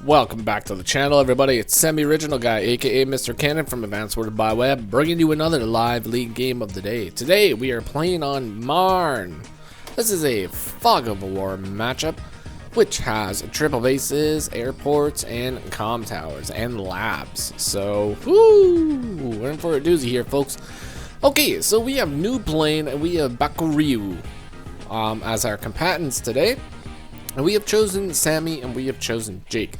Welcome back to the channel, everybody. It's Semi-Original Guy, aka Mr. Cannon from AWBW, bringing you another live league game of the day. Today, we are playing on Marn. This is a Fog of War matchup, which has triple bases, airports, and comm towers, and labs. So, woo! We're in for a doozy here, folks. Okay, so we have Noobplaine and we have Bakuryu as our combatants today. And we have chosen Sammy and we have chosen Jake.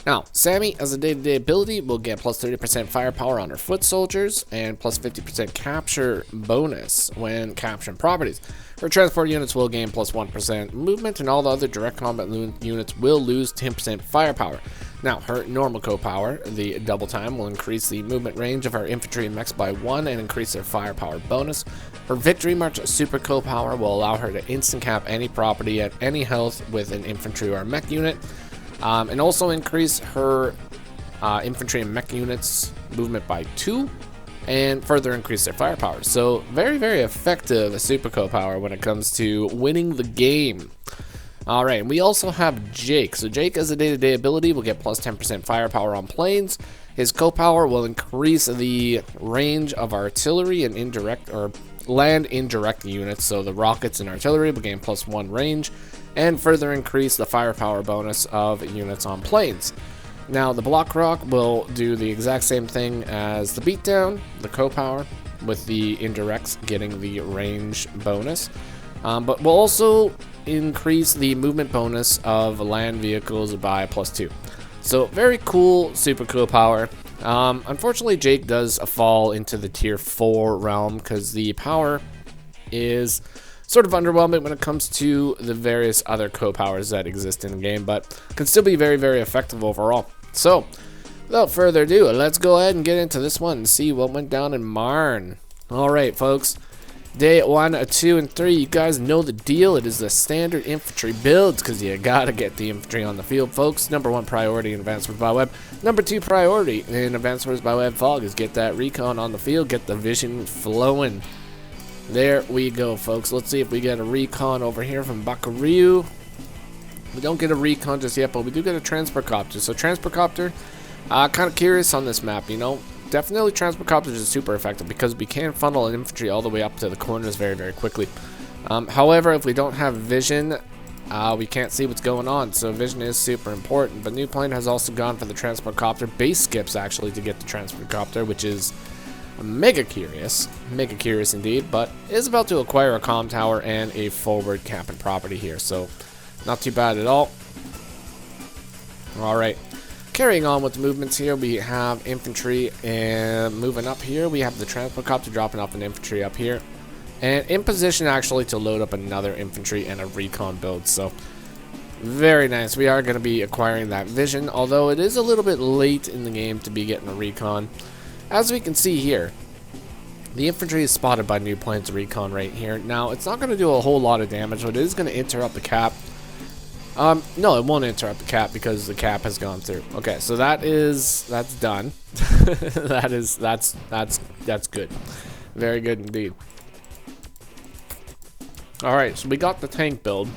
Now, Sammy, as a day-to-day ability, will get plus 30% firepower on her foot soldiers and plus 50% capture bonus when capturing properties. Her transport units will gain plus 1% movement, and all the other direct combat units will lose 10% firepower. Now, her normal co-power, the double time, will increase the movement range of our infantry and mechs by 1 and increase their firepower bonus. Her victory march super co-power will allow her to instant cap any property at any health with an infantry or mech unit, and also increase her infantry and mech units movement by 2 and further increase their firepower. So very, very effective super co-power when it comes to winning the game. Alright, we also have Jake. So Jake, as a day-to-day ability, will get plus 10% firepower on planes. His co-power will increase the range of artillery and indirect or land indirect units. So the rockets and artillery will gain plus 1 range and further increase the firepower bonus of units on planes. Now the block rock will do the exact same thing as the beatdown, the co-power, with the indirects getting the range bonus. But we'll also increase the movement bonus of land vehicles by plus 2. So very cool super co-power. Unfortunately, Jake does fall into the tier 4 realm because the power is sort of underwhelming when it comes to the various other co-powers that exist in the game, but can still be very, very effective overall. So, without further ado, let's go ahead and get into this one and see what went down in Marn. Alright, folks. Day 1, 2, and 3, you guys know the deal. It is the standard infantry builds because you gotta get the infantry on the field, folks. Number 1 priority in Advanced Wars by Web. Number 2 priority in Advanced Wars by Web Fog is get that recon on the field, get the vision flowing. There we go, folks. Let's see if we get a recon over here from Bakuryu. We don't get a recon just yet, but we do get a transport copter. So transport copter, kind of curious on this map, you know. Definitely transport copters is super effective because we can funnel an infantry all the way up to the corners very, very quickly. However, if we don't have vision, we can't see what's going on, so vision is super important. But Noobplaine has also gone for the transport copter base skips actually to get the transport copter, which is mega curious indeed, but is about to acquire a comm tower and a forward capping property here, so not too bad at all. Alright, carrying on with the movements here, we have infantry and moving up here. We have the transport copter dropping off an infantry up here, and in position actually to load up another infantry and a recon build, so very nice. We are going to be acquiring that vision, although it is a little bit late in the game to be getting a recon. As we can see here, the infantry is spotted by Noobplaine's recon right here. Now, it's not going to do a whole lot of damage, but it is going to interrupt the cap. No, it won't interrupt the cap because the cap has gone through. Okay, so that's done. that's good. Very good indeed. Alright, so we got the tank build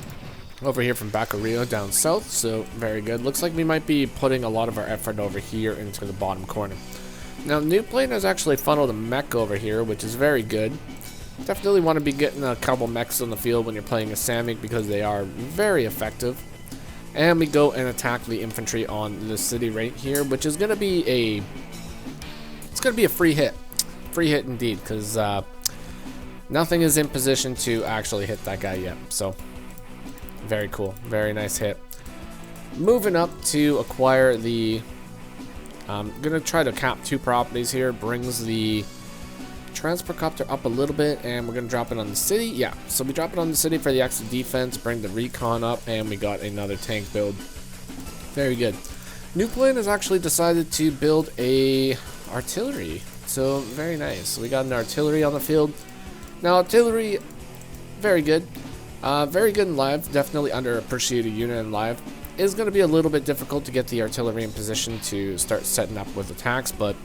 over here from Bakuryu down south, so very good. Looks like we might be putting a lot of our effort over here into the bottom corner. Now, Noobplaine has actually funneled a mech over here, which is very good. Definitely want to be getting a couple mechs on the field when you're playing a Samic because they are very effective. And we go and attack the infantry on the city right here, which is going to be a free hit. Free hit indeed, because nothing is in position to actually hit that guy yet. So, very cool. Very nice hit. Moving up to acquire the... I'm going to try to cap 2 properties here. Brings the transport copter up a little bit, and we're going to drop it on the city. Yeah, so we drop it on the city for the extra defense, bring the recon up, and we got another tank build. Very good. Noobplaine has actually decided to build a artillery. So, very nice. We got an artillery on the field. Now, artillery, very good. Very good in live. Definitely underappreciated unit in live. Is going to be a little bit difficult to get the artillery in position to start setting up with attacks, but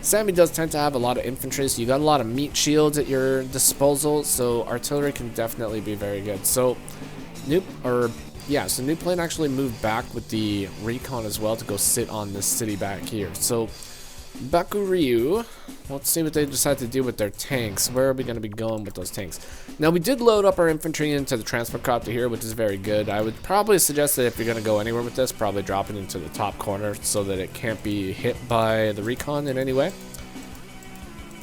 Sammy does tend to have a lot of infantry, so you got a lot of meat shields at your disposal, so artillery can definitely be very good. So yeah, so Noobplaine actually moved back with the recon as well to go sit on this city back here. So Bakuryu, let's see what they decide to do with their tanks. Where are we going to be going with those tanks? Now, we did load up our infantry into the transfer copter here, which is very good. I would probably suggest that if you're going to go anywhere with this, probably drop it into the top corner so that it can't be hit by the recon in any way.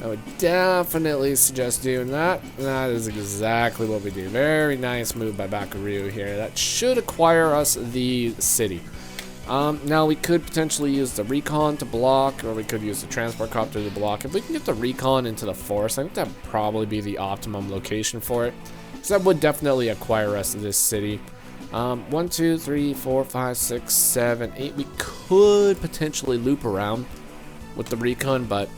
I would definitely suggest doing that. That is exactly what we do. Very nice move by Bakuryu here. That should acquire us the city. Now we could potentially use the recon to block, or we could use the transport copter to block. If we can get the recon into the forest, I think that would probably be the optimum location for it. So that would definitely acquire us this city. 1, 2, 3, 4, 5, 6, 7, 8. We could potentially loop around with the recon, but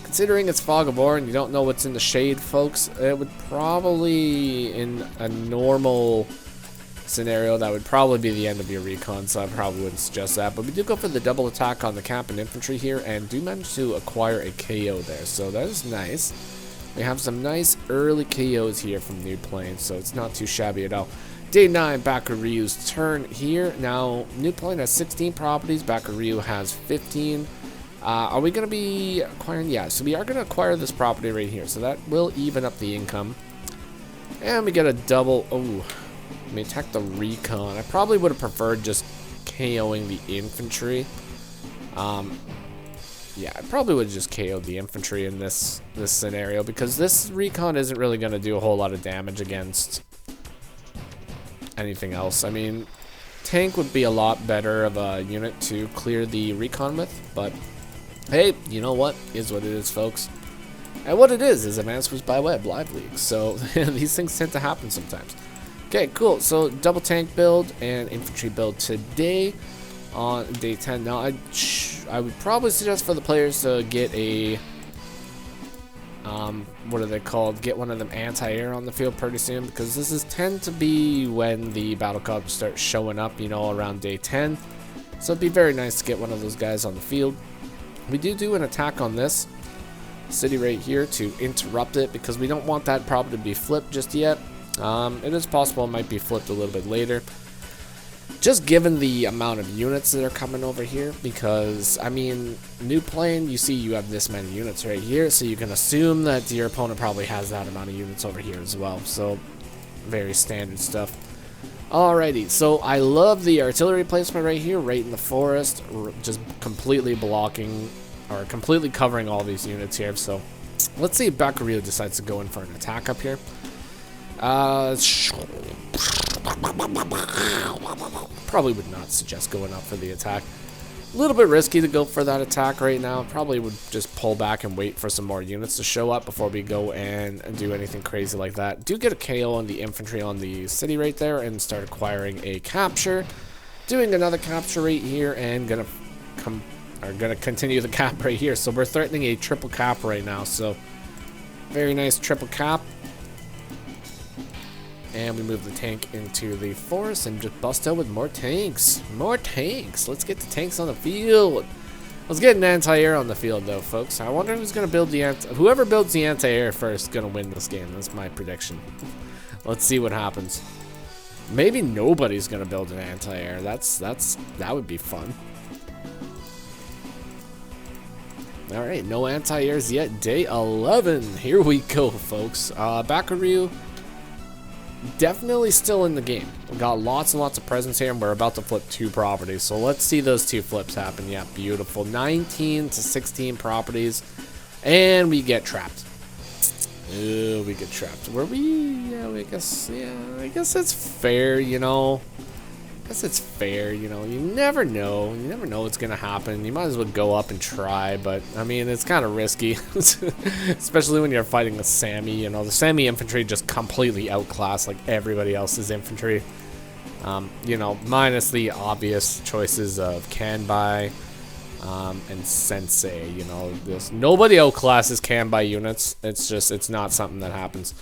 considering it's Fog of War and you don't know what's in the shade, folks, it would probably, in a normal scenario, that would probably be the end of your recon, so I probably wouldn't suggest that. But we do go for the double attack on the camp and infantry here, and do manage to acquire a KO there, so that is nice. We have some nice early KOs here from Noobplaine, so it's not too shabby at all. Day 9, Bakuryu's turn here. Now, Noobplaine has 16 properties, Bakuryu has 15. Are we going to be acquiring? Yeah, so we are going to acquire this property right here, so that will even up the income. And we get a double. Oh, we attack the recon. I probably would have preferred just KOing the infantry. Yeah, I probably would have just KO'd the infantry in this scenario, because this recon isn't really going to do a whole lot of damage against anything else. I mean, tank would be a lot better of a unit to clear the recon with, but hey, you know what? Is what it is, folks. And what it is Advanced Wars by Web Live League, so these things tend to happen sometimes. Okay, cool. So double tank build and infantry build today on day 10. Now, I would probably suggest for the players to get a what are they called? Get one of them anti-air on the field pretty soon, because this is tend to be when the battle cubs start showing up, you know, around day 10. So it'd be very nice to get one of those guys on the field. We do an attack on this city right here to interrupt it, because we don't want that problem to be flipped just yet. It is possible it might be flipped a little bit later, just given the amount of units that are coming over here, because, I mean, Noobplaine, you see you have this many units right here, so you can assume that your opponent probably has that amount of units over here as well, so very standard stuff. Alrighty, so I love the artillery placement right here, right in the forest, just completely blocking, or completely covering all these units here. So let's see if Bakuryu decides to go in for an attack up here. Probably would not suggest going up for the attack. A little bit risky to go for that attack right now. Probably would just pull back and wait for some more units to show up before we go and do anything crazy like that. Do get a KO on the infantry on the city right there and start acquiring a capture. Doing another capture right here, and gonna continue the cap right here. So we're threatening a triple cap right now. So very nice triple cap. And we move the tank into the forest and just bust out with more tanks. More tanks. Let's get the tanks on the field. Let's get an anti-air on the field, though, folks. I wonder who's going to build the whoever builds the anti-air first is going to win this game. That's my prediction. Let's see what happens. Maybe nobody's going to build an anti-air. That would be fun. All right, no anti-airs yet. Day 11. Here we go, folks. Bakuryu, definitely still in the game. We got lots and lots of presence here, and we're about to flip 2 properties. So let's see those 2 flips happen. Yeah, beautiful. 19 to 16 properties, and we get trapped. Ooh, we get trapped. Were we? Yeah, I guess it's fair, you know. I guess it's fair, you know. You never know. You never know what's going to happen. You might as well go up and try, but, I mean, it's kind of risky. Especially when you're fighting a Sammy, you know. The Sammy infantry just completely outclass, like, everybody else's infantry. You know, minus the obvious choices of Kanbai and Sensei, you know. Nobody outclasses Kanbai units. It's not something that happens.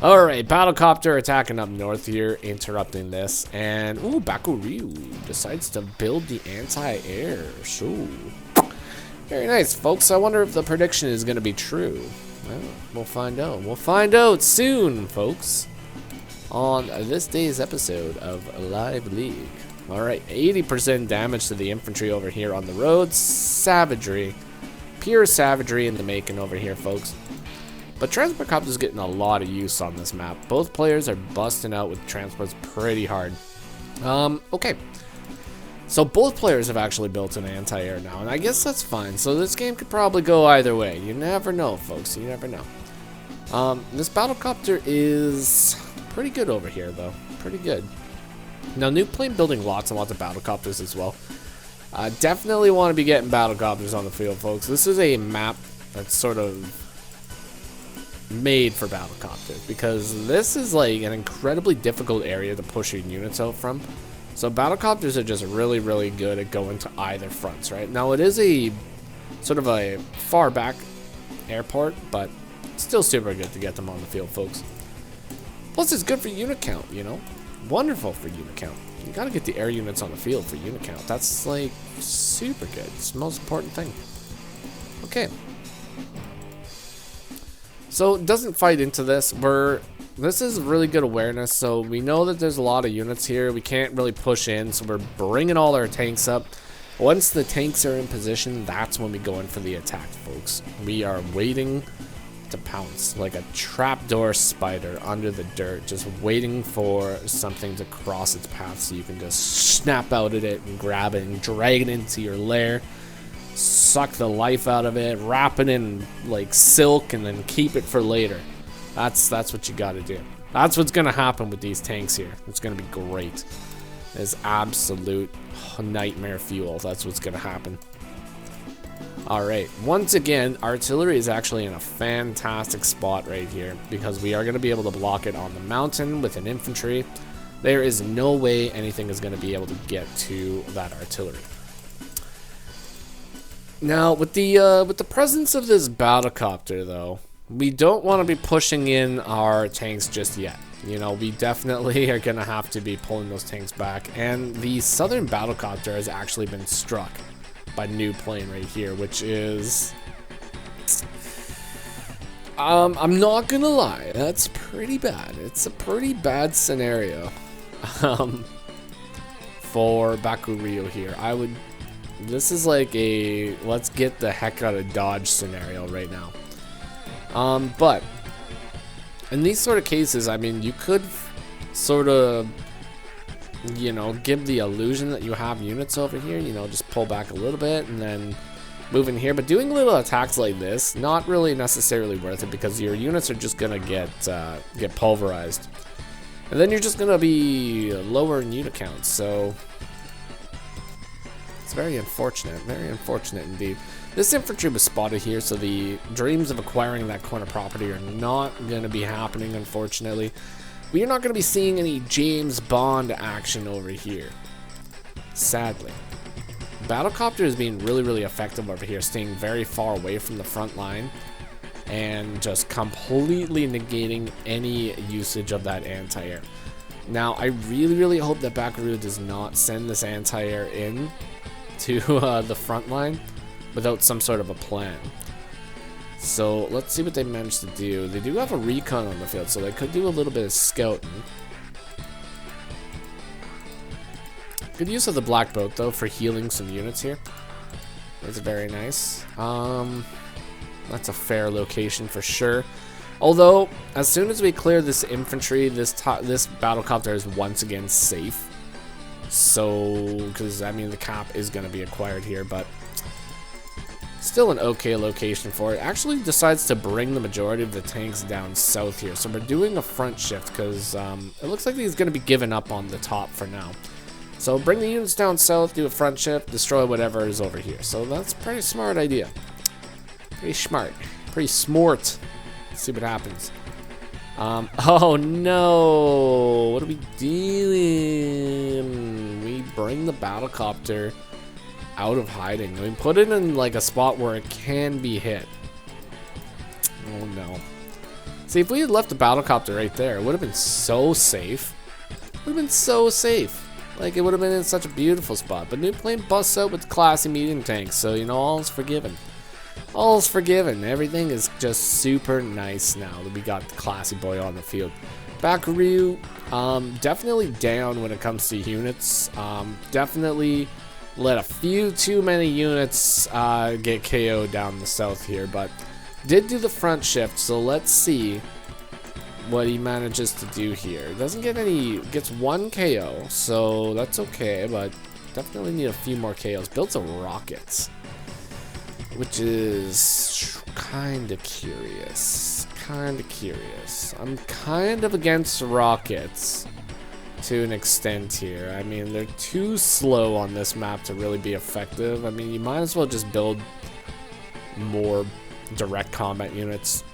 Alright, Battlecopter attacking up north here, interrupting this. And, ooh, Bakuryu decides to build the anti-air. So, very nice, folks. I wonder if the prediction is going to be true. Well, we'll find out. We'll find out soon, folks. on this day's episode of Live League. Alright, 80% damage to the infantry over here on the road. Savagery. Pure savagery in the making over here, folks. But transport copters is getting a lot of use on this map. Both players are busting out with transports pretty hard. Okay. So both players have actually built an anti-air now, and I guess that's fine. So this game could probably go either way. You never know, folks. You never know. This battlecopter is pretty good over here, though. Pretty good. Now, Noobplaine building lots and lots of battlecopters as well. Definitely want to be getting battlecopters on the field, folks. This is a map that's sort of made for battlecopters, because this is like an incredibly difficult area to push your units out from. So battlecopters are just really, really good at going to either fronts, right? Now, it is a sort of a far back airport, but still super good to get them on the field, folks. Plus, it's good for unit count, you know? Wonderful for unit count. You gotta get the air units on the field for unit count. That's, like, super good. It's the most important thing. Okay. So, it doesn't fight into this. This is really good awareness, so we know that there's a lot of units here. We can't really push in, so we're bringing all our tanks up. Once the tanks are in position, that's when we go in for the attack, folks. We are waiting to pounce like a trapdoor spider under the dirt, just waiting for something to cross its path so you can just snap out at it and grab it and drag it into your lair, suck the life out of it, wrap it in like silk, and then keep it for later. That's what you gotta do. That's what's gonna happen with these tanks here. It's gonna be great. It's absolute nightmare fuel. That's what's gonna happen. Alright, once again, artillery is actually in a fantastic spot right here, because we are gonna be able to block it on the mountain with an infantry. There is no way anything is gonna be able to get to that artillery. Now, with the presence of this battlecopter, though, we don't want to be pushing in our tanks just yet. You know, we definitely are going to have to be pulling those tanks back. And the southern battlecopter has actually been struck by Noobplaine right here, which is... I'm not going to lie. That's pretty bad. It's a pretty bad scenario for Bakuryu here. This is like a let's get the heck out of Dodge scenario right now. But in these sort of cases, I mean, you could sort of, you know, give the illusion that you have units over here, you know, just pull back a little bit and then move in here. But doing little attacks like this, not really necessarily worth it, because your units are just gonna get pulverized, and then you're just gonna be lower in unit counts. So it's very unfortunate indeed. This infantry was spotted here, so the dreams of acquiring that corner property are not going to be happening, unfortunately. We are not going to be seeing any James Bond action over here, sadly. Battlecopter is being really, really effective over here, staying very far away from the front line and just completely negating any usage of that anti-air. Now, I really, really hope that Bakuryu does not send this anti-air in to the front line without some sort of a plan. So let's see what they managed to do. They do have a recon on the field, so they could do a little bit of scouting. Good use of the black boat, though, for healing some units here. That's very nice. That's a fair location for sure. Although, as soon as we clear this infantry, this battlecopter is once again safe. So, because, I mean, the cap is going to be acquired here, but still an okay location for it. Actually decides to bring the majority of the tanks down south here. So we're doing a front shift, because it looks like he's going to be giving up on the top for now. So bring the units down south, do a front shift, destroy whatever is over here. So that's a pretty smart idea. Pretty smart. Pretty smart. Let's see what happens. Oh no! What are we doing? We bring the battlecopter out of hiding. We put it in like a spot where it can be hit. Oh no. See, if we had left the battlecopter right there, it would have been so safe. It would have been so safe. Like, it would have been in such a beautiful spot. But Noobplaine busts out with classy medium tanks, so, you know, all is forgiven. All is forgiven. Everything is just super nice now that we got the classy boy on the field. Bakuryu, definitely down when it comes to units. Definitely let a few too many units get KO'd down the south here, but did do the front shift, so let's see what he manages to do here. Doesn't get any, gets 1 KO, so that's okay, but definitely need a few more KOs. Builds a rockets, which is kind of curious. I'm kind of against rockets to an extent here. I mean, they're too slow on this map to really be effective. I mean, you might as well just build more direct combat units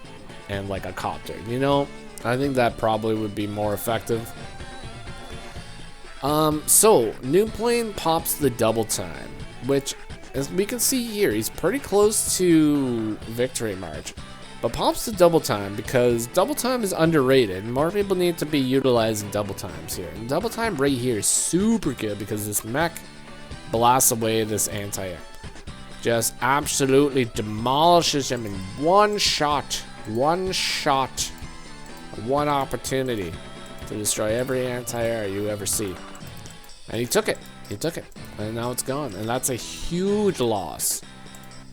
and like a copter, you know? I think that probably would be more effective. So Noobplaine pops the double time, which, as we can see here, he's pretty close to victory march, but pops the double time because double time is underrated. More people need to be utilizing double times here. And double time right here is super good because this mech blasts away this anti-air. Just absolutely demolishes him in one shot. One opportunity to destroy every anti-air you ever see. And he took it. And now it's gone. And that's a huge loss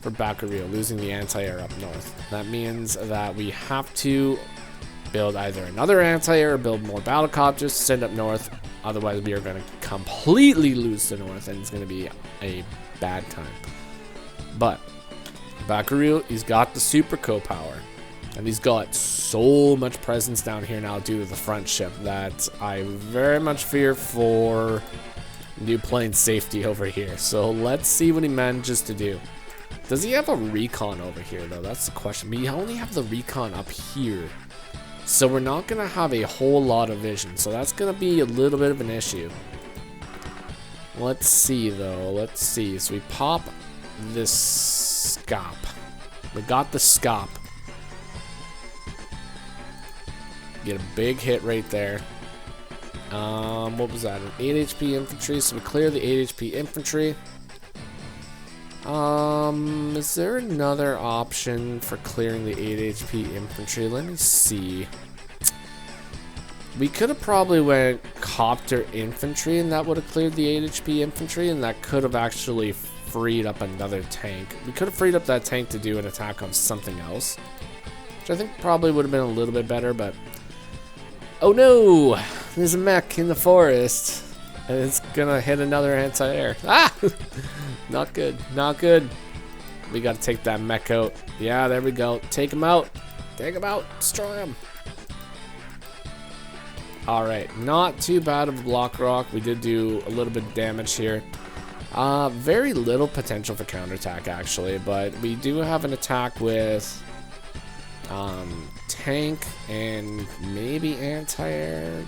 for Bakuryu, losing the anti-air up north. That means that we have to build either another anti-air or build more battlecopters, send up north. Otherwise, we are going to completely lose the north, and it's going to be a bad time. But Bakuryu, he's got the super co-power. And he's got so much presence down here now due to the front ship that I very much fear for Noobplaine's safety over here. So let's see what he manages to do. Does he have a recon over here though? That's the question. We only have the recon up here. So we're not going to have a whole lot of vision. So that's going to be a little bit of an issue. Let's see though. Let's see. So we pop this scop. We got the scop. Get a big hit right there. What was that? An 8 HP infantry. So we clear the 8 HP infantry. Is there another option for clearing the 8 HP infantry? Let me see. We could have probably went copter infantry and that would have cleared the 8 HP infantry, and that could have actually freed up another tank. We could have freed up that tank to do an attack on something else, which I think probably would have been a little bit better, but oh no! There's a mech in the forest. And it's gonna hit another anti-air. Ah! Not good. Not good. We gotta take that mech out. Yeah, there we go. Take him out. Take him out. Destroy him. Alright. Not too bad of a block rock. We did do a little bit of damage here. Very little potential for counterattack, actually. But we do have an attack with tank and maybe anti-air.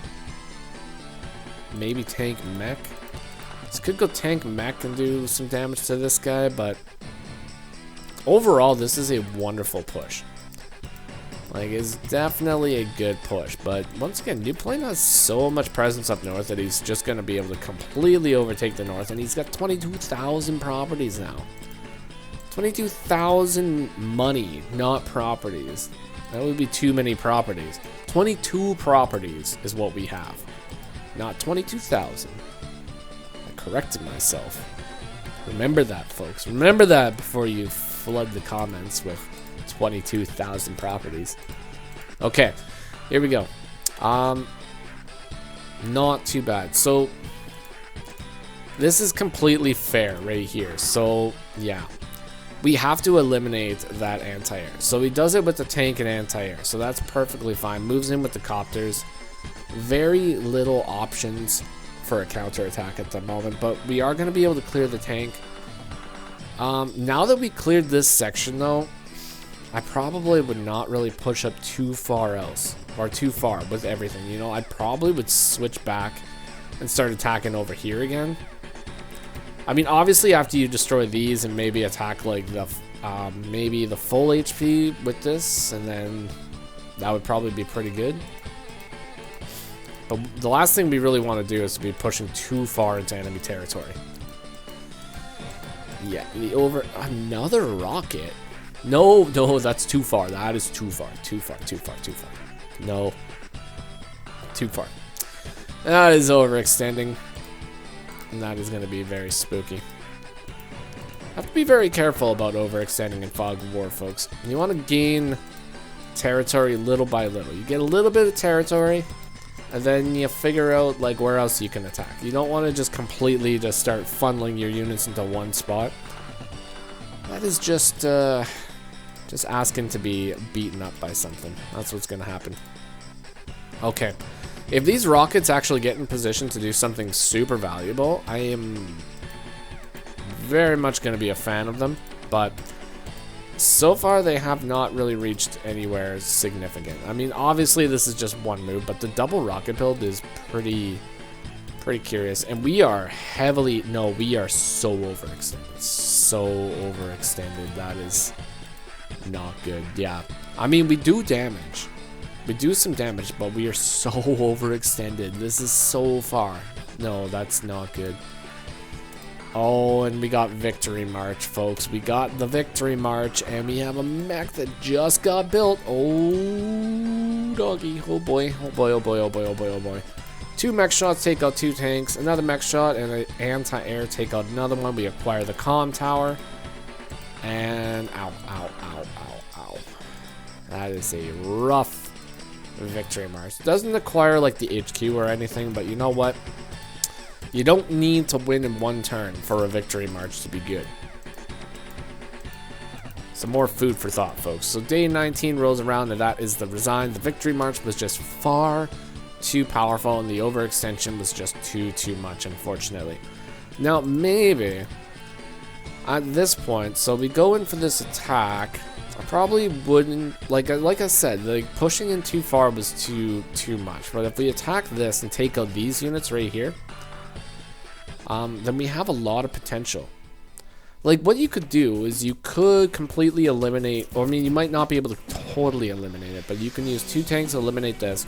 Maybe tank mech. This could go tank mech and do some damage to this guy, but overall this is a wonderful push. Like, it's definitely a good push, but once again, Noobplaine has so much presence up north that he's just going to be able to completely overtake the north, and he's got 22,000 properties now. 22,000 money, not properties. That would be too many properties. 22 properties is what we have. Not 22,000. I corrected myself. Remember that, folks. Remember that before you flood the comments with 22,000 properties. Okay, here we go. Not too bad. So this is completely fair right here. So yeah, we have to eliminate that anti-air. So he does it with the tank and anti-air. So that's perfectly fine. Moves in with the copters. Very little options for a counterattack at the moment, but we are going to be able to clear the tank. Now that we cleared this section though, I probably would not really push up too far else, or too far with everything, you know. I probably would switch back and start attacking over here again. I mean, obviously after you destroy these and maybe attack like the maybe the full HP with this, and then that would probably be pretty good. But the last thing we really want to do is to be pushing too far into enemy territory. Yeah, another rocket. No, that's too far. That is too far. Too far. No. too far. That is overextending. And that is going to be very spooky. Have to be very careful about overextending in Fog of War, folks. You want to gain territory little by little. You get a little bit of territory, and then you figure out like where else you can attack. You don't want to just completely just start funneling your units into one spot. That is just asking to be beaten up by something. That's what's going to happen. Okay. If these rockets actually get in position to do something super valuable, I am very much going to be a fan of them, but so far they have not really reached anywhere significant. I mean, obviously this is just one move, but the double rocket build is pretty curious, and we are heavily, no, we are so overextended, that is not good. Yeah, I mean, we do damage, we do some damage, but we are so overextended. This is so far. No, that's not good. Oh, and we got Victory March, folks. We got the Victory March, and we have a mech that just got built. Oh, doggy. Oh, boy. Oh, boy, oh, boy, oh, boy, oh, boy, oh, boy. 2 mech shots take out 2 tanks. Another mech shot and an anti-air take out another one. We acquire the comm tower. And ow, ow, ow, ow, ow. That is a rough Victory March. Doesn't acquire, like, the HQ or anything, but you know what? You don't need to win in one turn for a Victory March to be good. Some more food for thought, folks. So day 19 rolls around, and that is the resign. The Victory March was just far too powerful, and the overextension was just too much, unfortunately. Now, maybe at this point, so we go in for this attack. I probably wouldn't, like I said, like pushing in too far was too much. But if we attack this and take out these units right here, then we have a lot of potential. Like, what you could do is you could completely eliminate, or I mean, you might not be able to totally eliminate it, but you can use 2 tanks to eliminate this.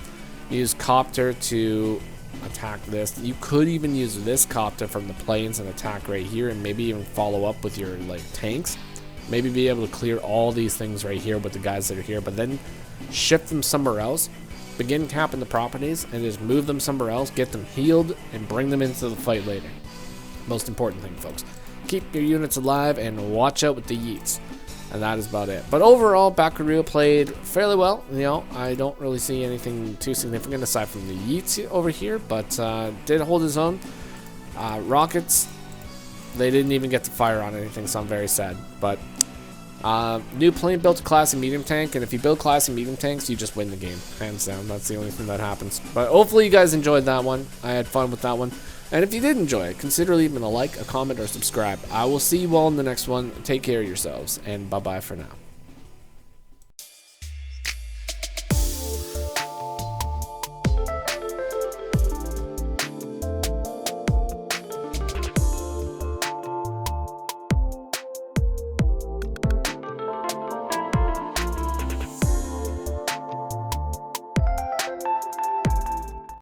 Use Copter to attack this. You could even use this Copter from the planes and attack right here, and maybe even follow up with your, like, tanks. Maybe be able to clear all these things right here with the guys that are here, but then shift them somewhere else. Begin capping the properties, and just move them somewhere else, get them healed, and bring them into the fight later. Most important thing, folks. Keep your units alive and watch out with the yeets. And that is about it. But overall, Bakuryu played fairly well. You know, I don't really see anything too significant aside from the yeets over here, but did hold his own. Rockets, they didn't even get to fire on anything, so I'm very sad. But Noobplaine built a class and medium tank, and if you build class and medium tanks, you just win the game, hands down. That's the only thing that happens. But hopefully you guys enjoyed that one. I had fun with that one. And if you did enjoy it, consider leaving a like, a comment, or subscribe. I will see you all in the next one. Take care of yourselves, and bye-bye for now.